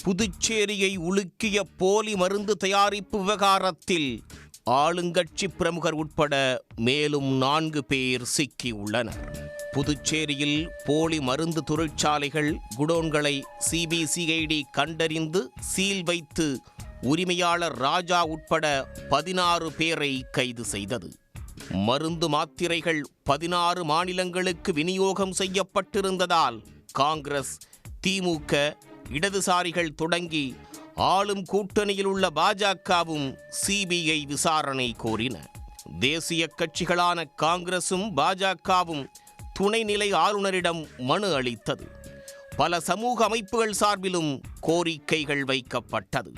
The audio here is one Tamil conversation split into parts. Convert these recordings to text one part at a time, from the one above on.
புதுச்சேரியை உலுக்கிய போலி மருந்து தயாரிப்பு விவகாரத்தில் ஆளுங்கட்சி பிரமுகர் உட்பட மேலும் 4 பேர் சிக்கியுள்ளனர். புதுச்சேரியில் போலி மருந்து தொழிற்சாலைகள் குடோன்களை சிபிசிஐடி கண்டறிந்து சீல் வைத்து உரிமையாளர் ராஜா உட்பட 16 பேரை கைது செய்தது. மருந்து மாத்திரைகள் 16 மாநிலங்களுக்கு விநியோகம் செய்யப்பட்டிருந்ததால் காங்கிரஸ், திமுக, இடதுசாரிகள் தொடங்கி ஆளும் கூட்டணியில் உள்ள பாஜகவும் சிபிஐ விசாரணை கோரின. தேசிய கட்சிகளான காங்கிரசும் பாஜகவும் துணைநிலை ஆளுநரிடம் மனு அளித்தது. பல சமூக அமைப்புகள் சார்பிலும் கோரிக்கைகள் வைக்கப்பட்டது.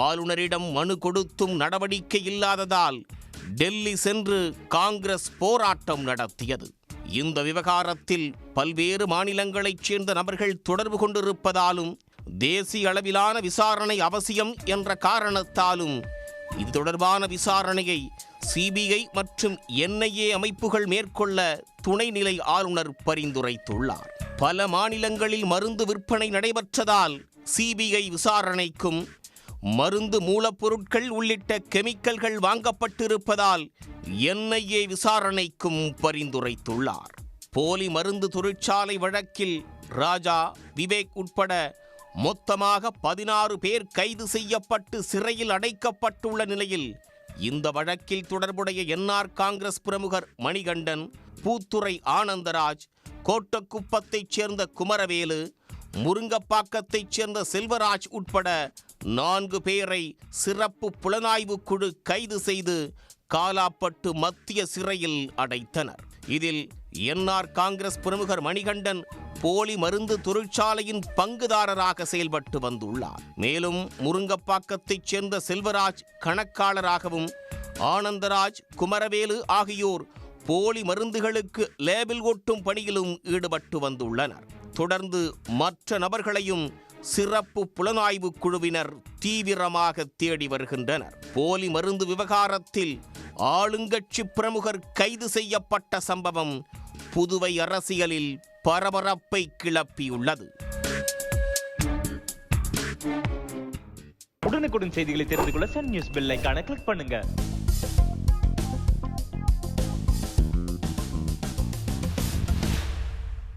ஆளுநரிடம் மனு கொடுத்தும் நடவடிக்கை இல்லாததால் டெல்லி சென்று காங்கிரஸ் போராட்டம் நடத்தியது. இந்த விவகாரத்தில் பல்வேறு மாநிலங்களைச் சேர்ந்த நபர்கள் தொடர்பு கொண்டிருப்பதாலும் தேசிய அளவிலான விசாரணை அவசியம் என்ற காரணத்தாலும் இது தொடர்பான விசாரணையை சிபிஐ மற்றும் என்ஐஏ அமைப்புகள் மேற்கொள்ள துணைநிலை ஆளுநர் பரிந்துரைத்துள்ளார். பல மாநிலங்களில் மருந்து விற்பனை நடைபெற்றதால் சிபிஐ விசாரணைக்கும், மருந்து மூலப்பொருட்கள் உள்ளிட்ட கெமிக்கல்கள் வாங்கப்பட்டிருப்பதால் என்ஐஏ விசாரணைக்கும் பரிந்துரைத்துள்ளார். போலி மருந்து தொழிற்சாலை வழக்கில் ராஜா, விவேக் உட்பட மொத்தமாக 16 பேர் கைது செய்யப்பட்டு சிறையில் அடைக்கப்பட்டுள்ள நிலையில் இந்த வழக்கில் தொடர்புடைய என்ஆர் காங்கிரஸ் பிரமுகர் மணிகண்டன், பூத்துறை ஆனந்தராஜ், கோட்டக்குப்பத்தைச் சேர்ந்த குமரவேலு, முருங்கப்பாக்கத்தைச் சேர்ந்த செல்வராஜ் உட்பட 4 பேரை சிறப்பு புலனாய்வு குழு கைது செய்து காலாப்பட்டு மத்திய சிறையில் அடைத்தனர். இதில் என்ஆர் காங்கிரஸ் பிரமுகர் மணிகண்டன் போலி மருந்து தொழிற்சாலையின் பங்குதாரராக செயல்பட்டு வந்துள்ளார். மேலும் முருங்கப்பாக்கத்தைச் சேர்ந்த செல்வராஜ் கணக்காளராகவும், ஆனந்தராஜ், குமரவேலு ஆகியோர் போலி மருந்துகளுக்கு லேபிள் ஒட்டும் பணியிலும் ஈடுபட்டு வந்துள்ளனர். தொடர்ந்து மற்ற நபர்களையும் சிறப்பு புலனாய்வு குழுவினர் தீவிரமாக தேடி வருகின்றனர். போலி மருந்து விவகாரத்தில் ஆளுங்கட்சி பிரமுகர் கைது செய்யப்பட்ட சம்பவம் புதுவை அரசியலில் பரபரப்பை கிளப்பியுள்ளது. உடனுக்குடன் செய்திகளை தெரிந்து கொள்ள சன் நியூஸ் பெல் ஐகானை கிளிக் பண்ணுங்க.